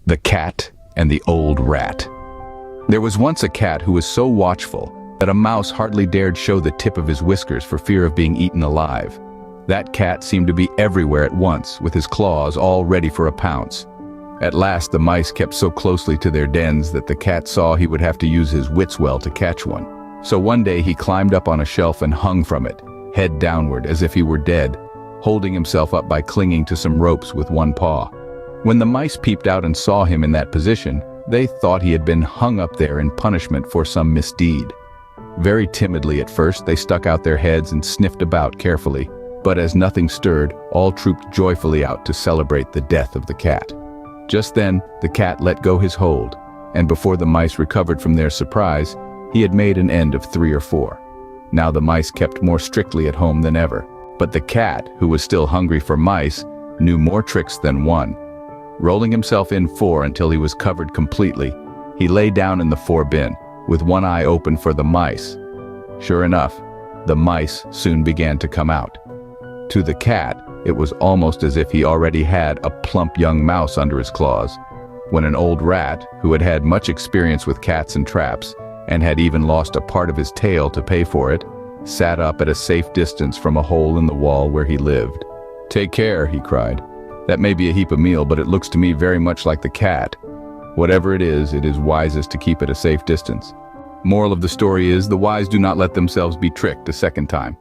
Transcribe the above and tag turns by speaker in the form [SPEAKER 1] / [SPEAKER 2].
[SPEAKER 1] The Cat and the Old Rat. There was once a cat who was so watchful that a mouse hardly dared show the tip of his whiskers for fear of being eaten alive. That cat seemed to be everywhere at once, with his claws all ready for a pounce. At last the mice kept so closely to their dens that the cat saw he would have to use his wits well to catch one. So one day he climbed up on a shelf and hung from it, head downward as if he were dead, holding himself up by clinging to some ropes with one paw. When the mice peeped out and saw him in that position, they thought he had been hung up there in punishment for some misdeed. Very timidly at first, they stuck out their heads and sniffed about carefully, but as nothing stirred, all trooped joyfully out to celebrate the death of the cat. Just then, the cat let go his hold, and before the mice recovered from their surprise, he had made an end of 3 or 4. Now the mice kept more strictly at home than ever, but the cat, who was still hungry for mice, knew more tricks than one. Rolling himself in 4 until he was covered completely, he lay down in the 4 bin, with one eye open for the mice. Sure enough, the mice soon began to come out. To the cat, it was almost as if he already had a plump young mouse under his claws, when an old rat, who had had much experience with cats and traps, and had even lost a part of his tail to pay for it, sat up at a safe distance from a hole in the wall where he lived. "Take care," he cried. "That may be a heap of meal, but it looks to me very much like the cat. Whatever it is wisest to keep at a safe distance." Moral of the story is, the wise do not let themselves be tricked a second time.